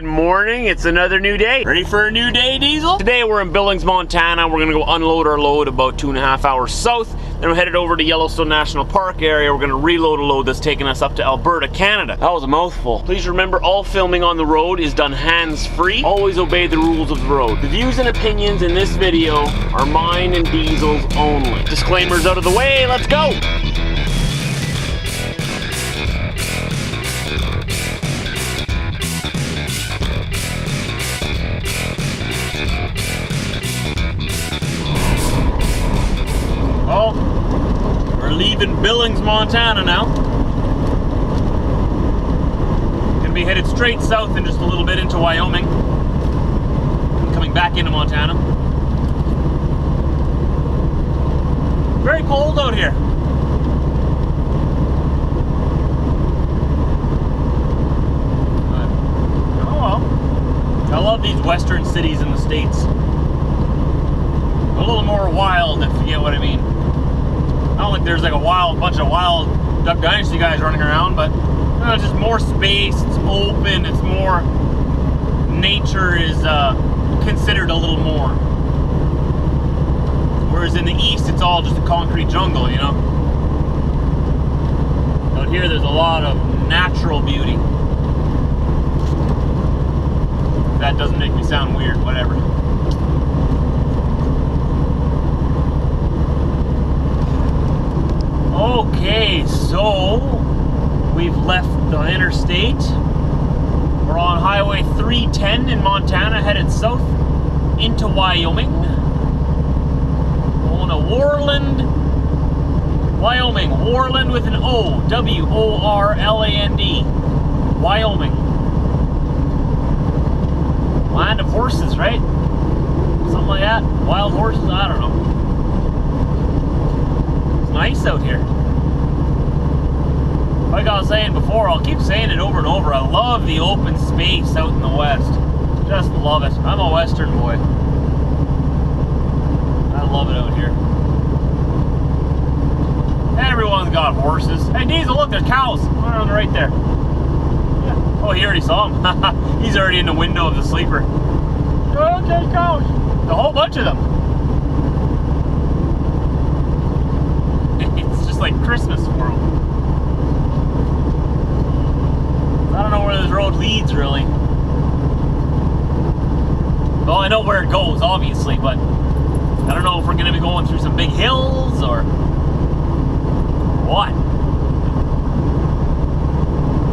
Good morning, it's another new day. Ready for a new day, Diesel? Today we're in Billings, Montana. We're gonna go unload our load about 2.5 hours south. Then we're headed over to Yellowstone National Park area. We're gonna reload a load that's taking us up to Alberta, Canada. That was a mouthful. Please remember, all filming on the road is done hands-free. Always obey the rules of the road. The views and opinions in this video are mine and Diesel's only. Disclaimers out of the way, let's go! Well, we're leaving Billings, Montana now. Gonna be headed straight south in just a little bit into Wyoming. And coming back into Montana. Very cold out here. But, oh well. I love these western cities in the States. A little more wild, if you get what I mean. Not like there's like a bunch of wild Duck Dynasty guys running around, but it's just more space, it's open, it's more, nature is considered a little more. Whereas in the east, it's all just a concrete jungle, you know? Out here, there's a lot of natural beauty. That doesn't make me sound weird, whatever. Okay, so we've left the interstate. We're on Highway 310 in Montana, headed south into Wyoming. Going to Worland, Wyoming. Worland with an O, W-O-R-L-A-N-D. Wyoming. Land of horses, right? Something like that. Wild horses, I don't know. Nice out here. Like I was saying before, I'll keep saying it over and over. I love the open space out in the west. Just love it. I'm a western boy. I love it out here. Everyone's got horses. Hey Diesel, look, there's cows. One right there. Yeah. Oh, he already saw him. He's already in the window of the sleeper. Okay, cows. A whole bunch of them. Like Christmas world. I don't know where this road leads really. Well, I know where it goes obviously, but I don't know if we're gonna be going through some big hills or what.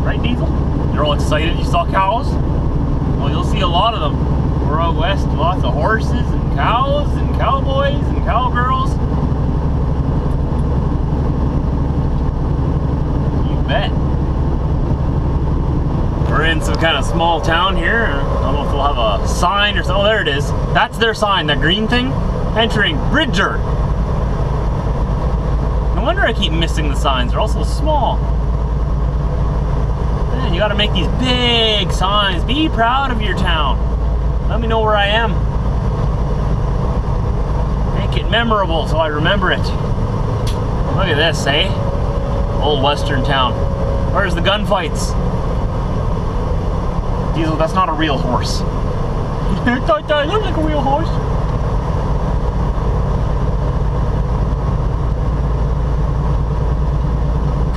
Right, Diesel? You're all excited you saw cows? Well, you'll see a lot of them. We're out west, lots of horses and cows and cowboys and cowgirls. Bet. We're in some kind of small town here. I don't know if they'll have a sign or something. Oh, there it is. That's their sign, that green thing. Entering Bridger. No wonder I keep missing the signs. They're all so small. Man, you gotta make these big signs. Be proud of your town. Let me know where I am. Make it memorable so I remember it. Look at this, eh? Old western town. Where's the gunfights? Diesel, that's not a real horse. That looks like a real horse.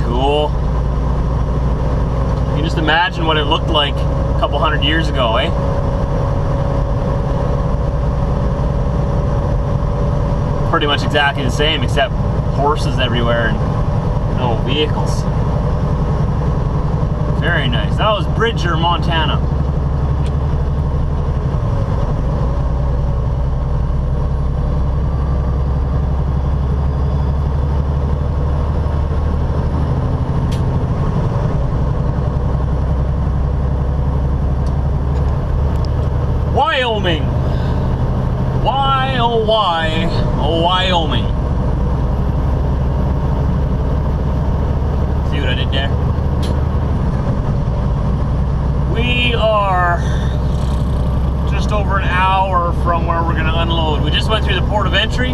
Cool. You can just imagine what it looked like a couple hundred years ago, eh? Pretty much exactly the same, except horses everywhere and no vehicles. Very nice. That was Bridger, Montana. Wyoming. Why, oh why, oh Wyoming. See what I did there? We are just over an hour from where we're going to unload. We just went through the port of entry,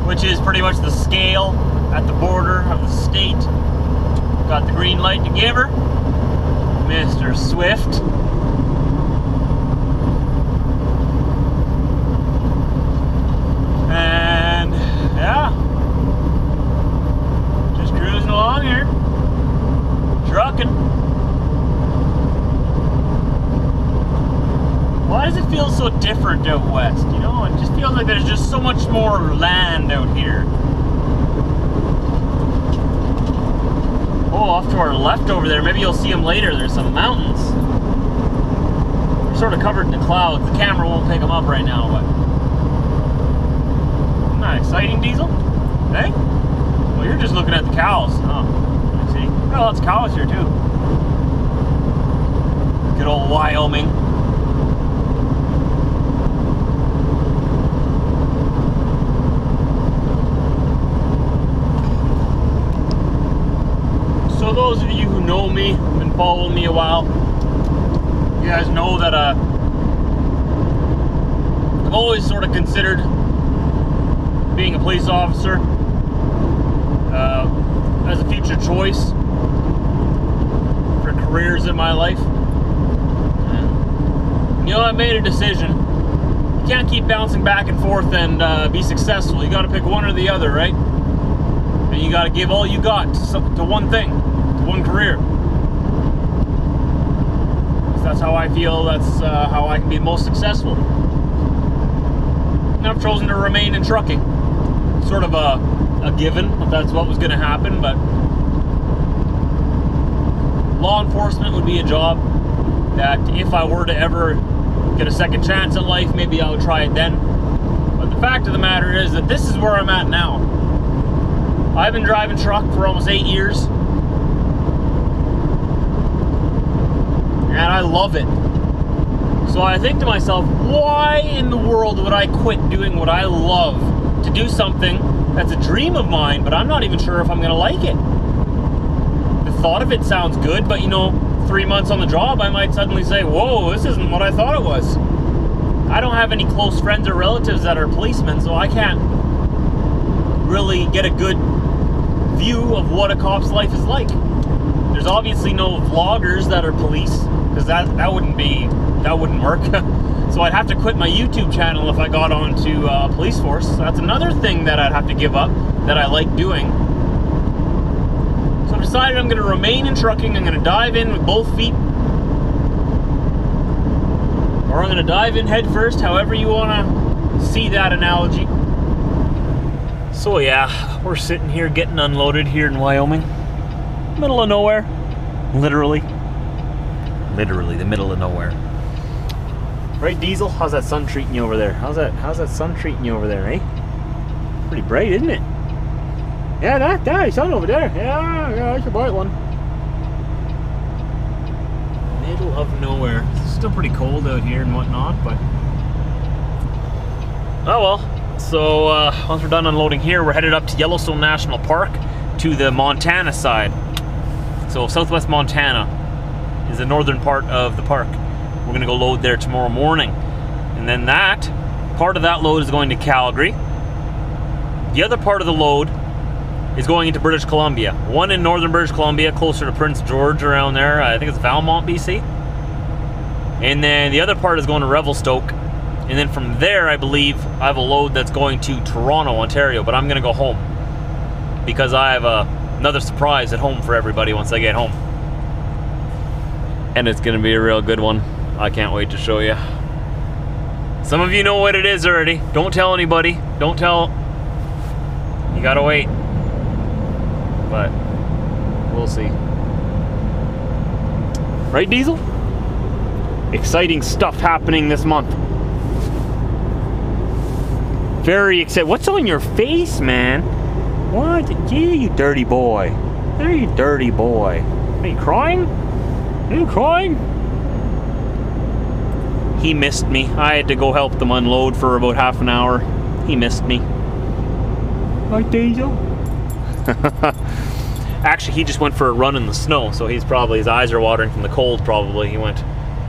which is pretty much the scale at the border of the state. Got the green light to give her. Mr. Swift. And yeah, just cruising along here, trucking. Why does it feel so different out west? You know, it just feels like there's just so much more land out here. Oh, off to our left over there, maybe you'll see them later, there's some mountains. They're sort of covered in the clouds. The camera won't pick them up right now, but isn't that exciting, Diesel? Hey? Well, you're just looking at the cows. Oh, I see. Got lots of cows here, too. Good old Wyoming. So those of you who know me, have been following me a while, you guys know that I've always sort of considered being a police officer as a future choice for careers in my life. You know, I made a decision. You can't keep bouncing back and forth and be successful. You got to pick one or the other, right? And you got to give all you got to one thing, to one career. That's how I feel. That's how I can be most successful. And I've chosen to remain in trucking. Sort of a given, if that's what was going to happen, but law enforcement would be a job that if I were to ever get a second chance at life, maybe I would try it then. But the fact of the matter is that this is where I'm at now. I've been driving truck for almost 8 years, and I love it. So I think to myself, why in the world would I quit doing what I love to do something that's a dream of mine, but I'm not even sure if I'm gonna like it? The thought of it sounds good, but you know, 3 months on the job, I might suddenly say, whoa, this isn't what I thought it was. I don't have any close friends or relatives that are policemen, so I can't really get a good view of what a cop's life is like. There's obviously no vloggers that are police, because that wouldn't work. So I'd have to quit my YouTube channel if I got onto police force. That's another thing that I'd have to give up that I like doing. So I've decided I'm going to remain in trucking. I'm going to dive in with both feet, or I'm going to dive in head first, however you want to see that analogy. So yeah, we're sitting here getting unloaded here in Wyoming. Middle of nowhere. Literally the middle of nowhere. Right, Diesel? How's that sun treating you over there? How's that sun treating you over there, eh? Pretty bright, isn't it? Yeah, that sun over there. Yeah, that's a bright one. Middle of nowhere. It's still pretty cold out here and whatnot, but oh well. So once we're done unloading here, we're headed up to Yellowstone National Park to the Montana side. So southwest Montana is the northern part of the park. We're gonna go load there tomorrow morning. And then that, part of that load is going to Calgary. The other part of the load is going into British Columbia. One in northern British Columbia, closer to Prince George around there. I think it's Valmont, BC. And then the other part is going to Revelstoke. And then from there, I believe, I have a load that's going to Toronto, Ontario, but I'm gonna go home because I have another surprise at home for everybody once I get home. And it's gonna be a real good one. I can't wait to show you. Some of you know what it is already. Don't tell anybody. Don't tell. You gotta wait. But we'll see. Right, Diesel? Exciting stuff happening this month. Very excited. What's on your face, man? What? Yeah, you dirty boy. There, you dirty boy. Are you crying? Are you crying? He missed me. I had to go help them unload for about half an hour. He missed me. Right, Diesel? Actually, he just went for a run in the snow, so he's probably, his eyes are watering from the cold probably.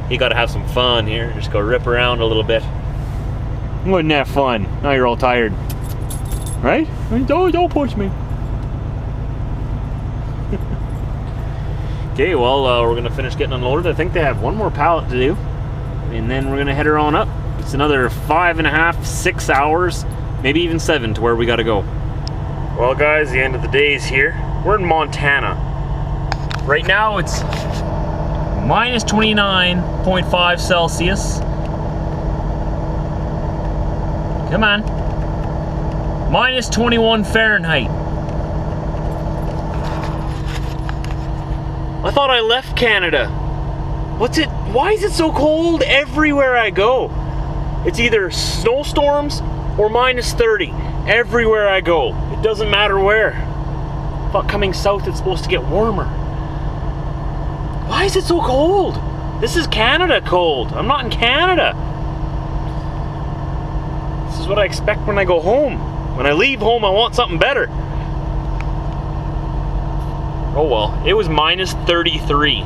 He got to have some fun here. Just go rip around a little bit. Wasn't that fun? Now you're all tired. Right? Don't push me. Okay, well, we're gonna finish getting unloaded. I think they have one more pallet to do, and then we're gonna head her on up. It's another 5.5, 6 hours, maybe even 7 to where we gotta go. Well, guys, the end of the day is here. We're in Montana. Right now, it's minus 29.5 Celsius. Come on. Minus 21 Fahrenheit. I thought I left Canada. Why is it so cold everywhere I go? It's either snowstorms or minus 30 everywhere I go. It doesn't matter where. I thought coming south it's supposed to get warmer. Why is it so cold? This is Canada cold. I'm not in Canada. This is what I expect when I go home. When I leave home, I want something better. Oh well, it was minus 33.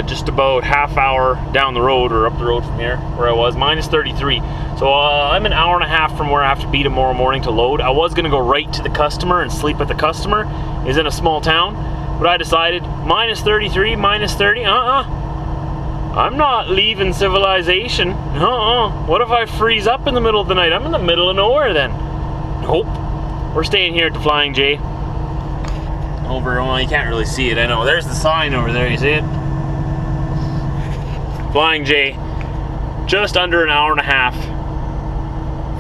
Just about half hour down the road, or up the road from here, where I was, minus 33. So I'm an hour and a half from where I have to be tomorrow morning to load. I was gonna go right to the customer and sleep at the customer. It's in a small town, but I decided minus 33, minus 30, I'm not leaving civilization. What if I freeze up in the middle of the night? I'm in the middle of nowhere then. Nope. We're staying here at the Flying J. Well, you can't really see it, I know. There's the sign over there, you see it? Flying J, just under an hour and a half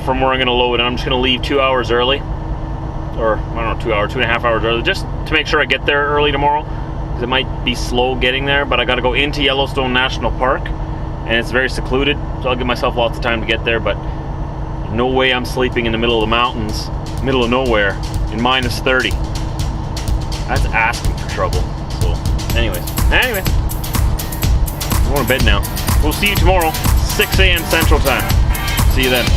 from where I'm gonna load, and I'm just gonna leave 2 hours early. Or, I don't know, 2 hours, 2.5 hours early, just to make sure I get there early tomorrow, because it might be slow getting there, but I gotta go into Yellowstone National Park, and it's very secluded, so I'll give myself lots of time to get there, but no way I'm sleeping in the middle of the mountains, middle of nowhere, in minus 30. That's asking for trouble. So, anyways, I'm going to bed now. We'll see you tomorrow, 6 a.m. Central Time. See you then.